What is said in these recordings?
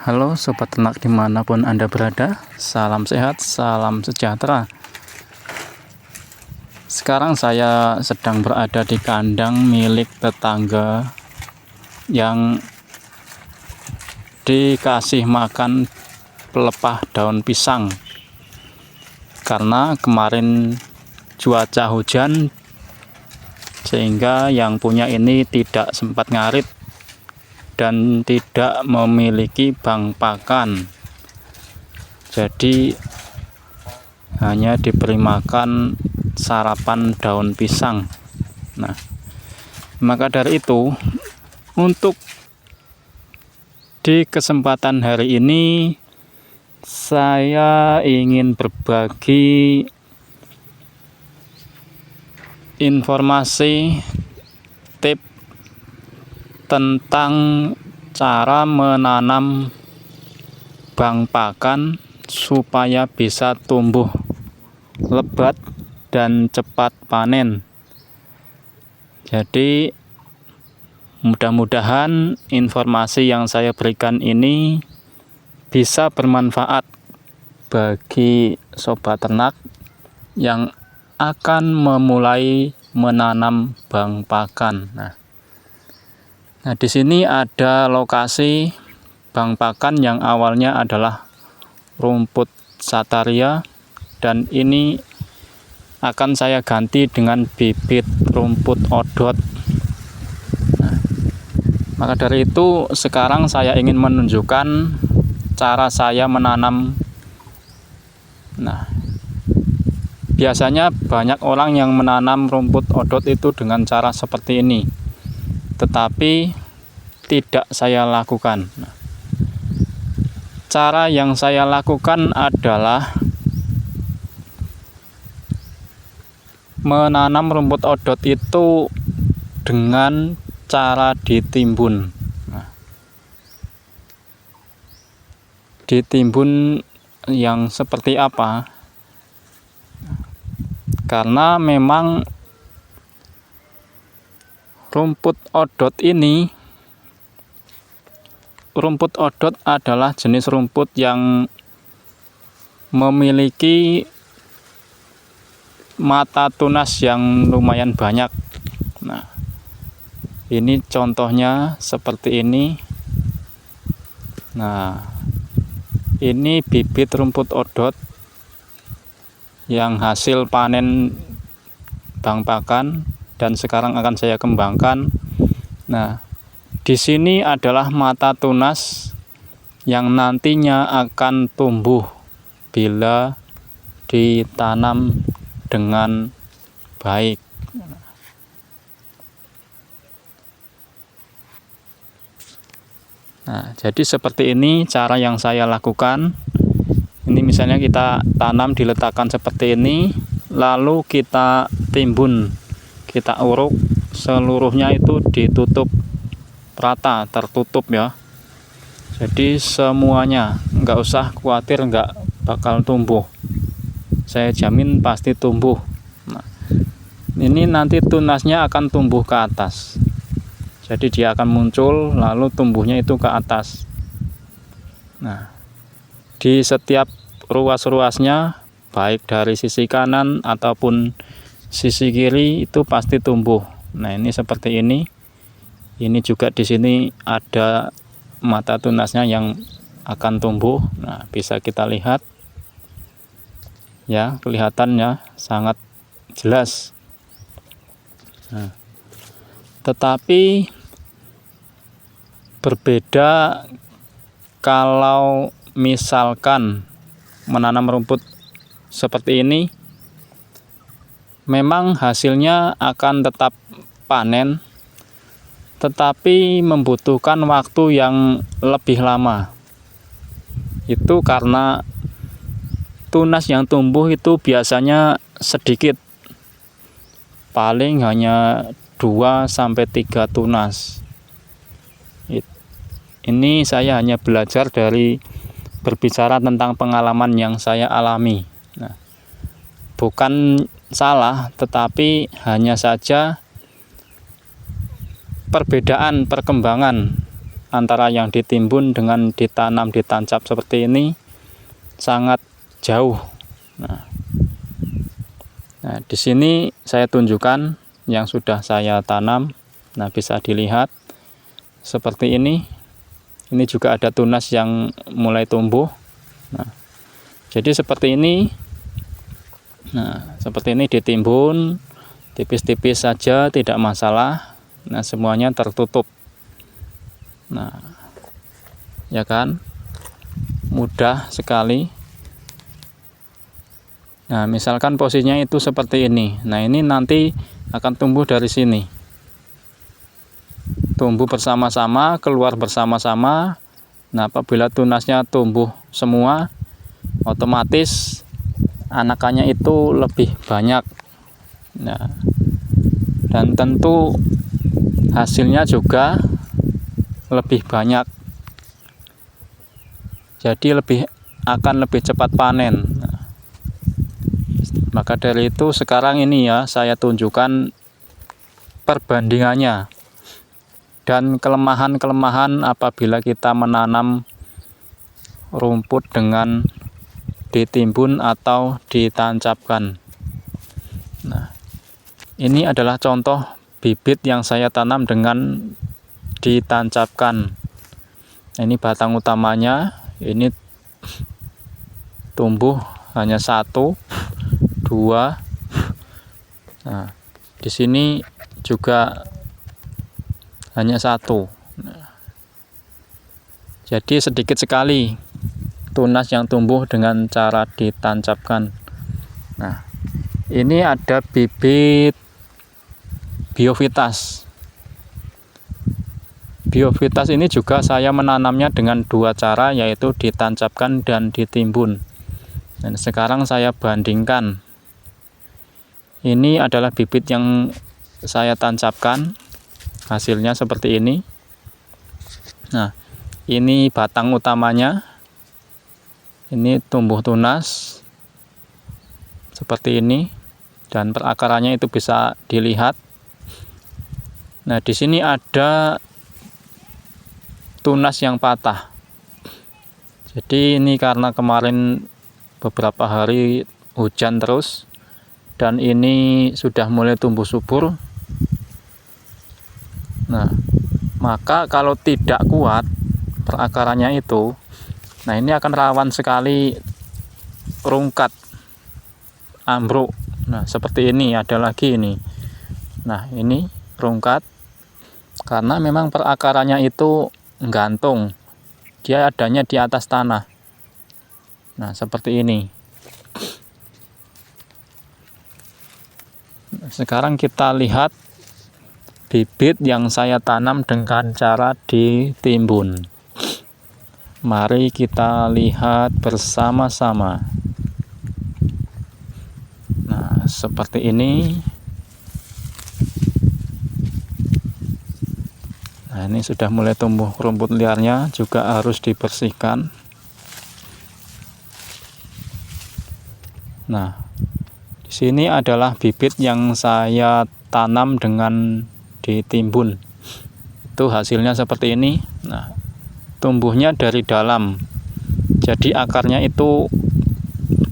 Halo sobat ternak dimanapun Anda berada, salam sehat, salam sejahtera. Sekarang saya sedang berada di kandang milik tetangga yang dikasih makan pelepah daun pisang. Karena kemarin cuaca hujan sehingga yang punya ini tidak sempat ngarit dan tidak memiliki bank pakan, jadi hanya diberi makan sarapan daun pisang. Nah, maka dari itu untuk di kesempatan hari ini saya ingin berbagi informasi tips tentang cara menanam bank pakan supaya bisa tumbuh lebat dan cepat panen. Jadi mudah-mudahan informasi yang saya berikan ini bisa bermanfaat bagi sobat ternak yang akan memulai menanam bank pakan. Nah, di sini ada lokasi bank pakan yang awalnya adalah rumput Sataria, dan ini akan saya ganti dengan bibit rumput odot. Nah, maka dari itu sekarang saya ingin menunjukkan cara saya menanam. Nah, biasanya banyak orang yang menanam rumput odot itu dengan cara seperti ini, tetapi tidak saya lakukan. Cara yang saya lakukan adalah menanam rumput odot itu dengan cara ditimbun. Ditimbun yang seperti apa? Karena memang rumput odot adalah jenis rumput yang memiliki mata tunas yang lumayan banyak. Nah, ini contohnya seperti ini. Nah, ini bibit rumput odot yang hasil panen bank pakan dan sekarang akan saya kembangkan. Nah, di sini adalah mata tunas yang nantinya akan tumbuh bila ditanam dengan baik. Nah, jadi seperti ini cara yang saya lakukan. Ini misalnya kita tanam diletakkan seperti ini, lalu kita timbun, kita uruk seluruhnya, itu ditutup rata, tertutup ya. Jadi semuanya, nggak usah khawatir nggak bakal tumbuh, saya jamin pasti tumbuh. Nah, ini nanti tunasnya akan tumbuh ke atas, jadi dia akan muncul lalu tumbuhnya itu ke atas. Nah, di setiap ruas-ruasnya baik dari sisi kanan ataupun sisi kiri itu pasti tumbuh. Nah, ini seperti ini. Ini juga di sini ada mata tunasnya yang akan tumbuh. Nah, bisa kita lihat ya, kelihatannya sangat jelas. Nah, tetapi berbeda kalau misalkan menanam rumput seperti ini, memang hasilnya akan tetap panen, tetapi membutuhkan waktu yang lebih lama. Itu karena tunas yang tumbuh itu biasanya sedikit, paling hanya 2-3 tunas. Ini saya hanya belajar dari berbicara tentang pengalaman yang saya alami. Nah, bukan salah, tetapi hanya saja perbedaan perkembangan antara yang ditimbun dengan ditanam ditancap seperti ini sangat jauh. Nah, di sini saya tunjukkan yang sudah saya tanam. Nah, bisa dilihat seperti ini. Ini juga ada tunas yang mulai tumbuh. Nah, jadi seperti ini. Nah, seperti ini ditimbun tipis-tipis saja, tidak masalah. Nah, semuanya tertutup. Nah, ya kan? Mudah sekali. Nah, misalkan posisinya itu seperti ini. Nah, ini nanti akan tumbuh dari sini. Tumbuh bersama-sama, keluar bersama-sama. Nah, apabila tunasnya tumbuh semua, otomatis anakannya itu lebih banyak. Nah, dan tentu hasilnya juga lebih banyak. Jadi akan lebih cepat panen. Nah, maka dari itu sekarang ini ya saya tunjukkan perbandingannya dan kelemahan-kelemahan apabila kita menanam rumput dengan ditimbun atau ditancapkan. Nah, ini adalah contoh bibit yang saya tanam dengan ditancapkan. Nah, ini batang utamanya. Ini tumbuh hanya 1, 2. Nah, di sini juga hanya 1. Nah, jadi sedikit sekali tunas yang tumbuh dengan cara ditancapkan. Nah, ini ada bibit biovitas. Biovitas ini juga saya menanamnya dengan 2 cara, yaitu ditancapkan dan ditimbun. Dan sekarang saya bandingkan. Ini adalah bibit yang saya tancapkan, hasilnya seperti ini. Nah, ini batang utamanya. Ini tumbuh tunas seperti ini, dan perakarannya itu bisa dilihat. Nah, di sini ada tunas yang patah. Jadi ini karena kemarin beberapa hari hujan terus, dan ini sudah mulai tumbuh subur. Nah, maka kalau tidak kuat perakarannya itu, nah ini akan rawan sekali rungkat, ambruk. Nah, seperti ini ada lagi ini. Nah, ini rungkat karena memang perakarannya itu gantung, dia adanya di atas tanah. Nah, seperti ini. Sekarang kita lihat bibit yang saya tanam dengan cara ditimbun. Mari kita lihat bersama-sama. Nah, seperti ini. Nah, ini sudah mulai tumbuh rumput liarnya, juga harus dibersihkan. Nah, di sini adalah bibit yang saya tanam dengan ditimbun. Itu hasilnya seperti ini. Nah, tumbuhnya dari dalam. Jadi akarnya itu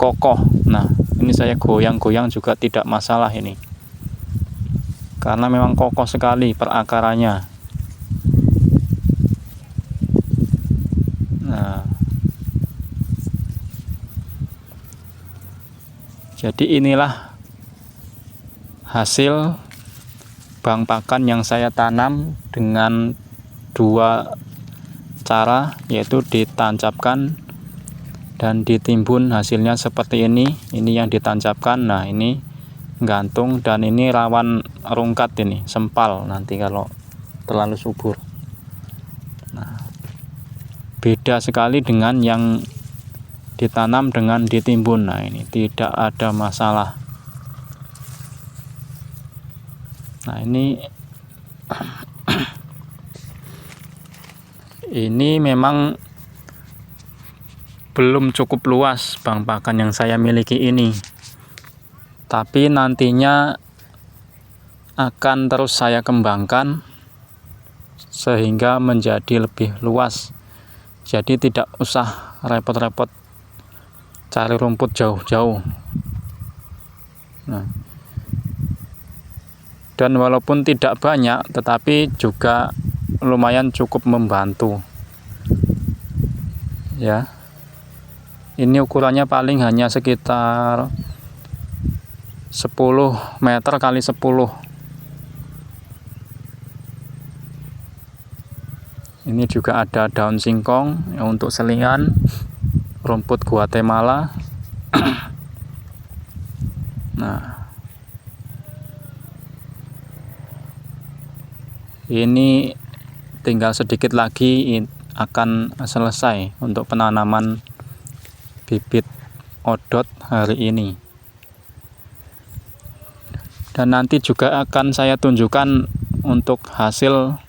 kokoh. Nah, ini saya goyang-goyang juga tidak masalah ini. Karena memang kokoh sekali perakarannya. Nah, jadi inilah hasil bang pakan yang saya tanam dengan 2 cara, yaitu ditancapkan dan ditimbun. Hasilnya seperti ini. Ini yang ditancapkan. Nah, ini gantung, dan ini rawan rungkat, ini sempal nanti kalau terlalu subur. Nah, beda sekali dengan yang ditanam dengan ditimbun. Nah, ini tidak ada masalah. Nah, ini memang belum cukup luas bang pakan yang saya miliki ini, tapi nantinya akan terus saya kembangkan sehingga menjadi lebih luas. Jadi tidak usah repot-repot cari rumput jauh-jauh. Nah, dan walaupun tidak banyak, tetapi juga lumayan cukup membantu. Ya, ini ukurannya paling hanya sekitar 10 meter kali 10. Ini juga ada daun singkong untuk selingan, rumput Guatemala. Nah, ini tinggal sedikit lagi akan selesai untuk penanaman bibit odot hari ini. Dan nanti juga akan saya tunjukkan untuk hasil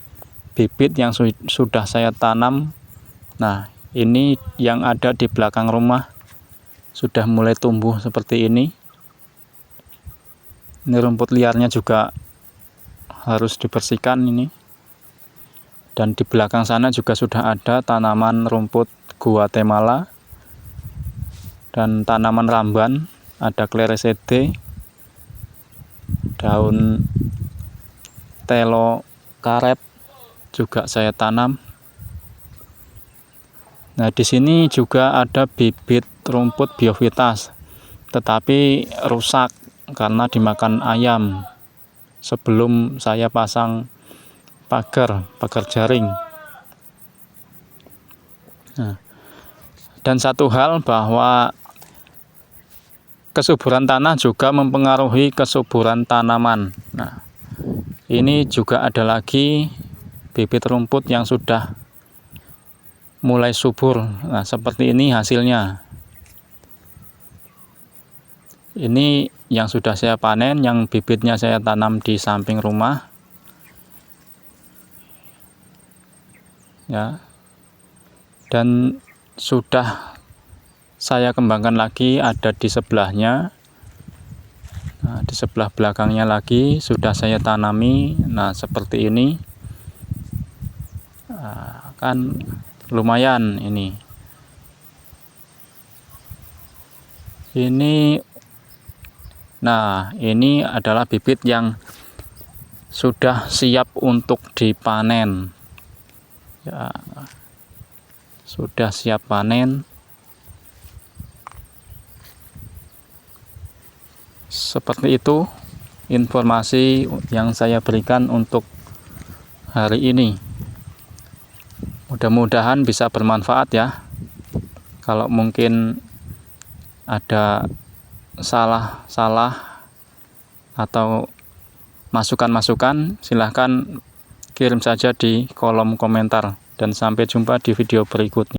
bibit yang sudah saya tanam. Nah, ini yang ada di belakang rumah sudah mulai tumbuh seperti ini. Ini rumput liarnya juga harus dibersihkan ini. Dan di belakang sana juga sudah ada tanaman rumput Guatemala dan tanaman ramban, ada Clerecidea, daun telo karet juga saya tanam. Nah, di sini juga ada bibit rumput biovitas, tetapi rusak karena dimakan ayam sebelum saya pasang pagar jaring. Nah, dan satu hal bahwa kesuburan tanah juga mempengaruhi kesuburan tanaman. Nah, ini juga ada lagi bibit rumput yang sudah mulai subur. Nah, seperti ini hasilnya. Ini yang sudah saya panen, yang bibitnya saya tanam di samping rumah. Ya. Dan sudah saya kembangkan lagi, ada di sebelahnya. Nah, di sebelah belakangnya lagi sudah saya tanami. Nah, seperti ini. Nah, kan lumayan ini. Nah, ini adalah bibit yang sudah siap untuk dipanen. Ya, sudah siap panen. Seperti itu informasi yang saya berikan untuk hari ini. Mudah-mudahan bisa bermanfaat ya. Kalau mungkin ada salah atau masukan-masukan, silahkan kirim saja di kolom komentar. Dan sampai jumpa di video berikutnya.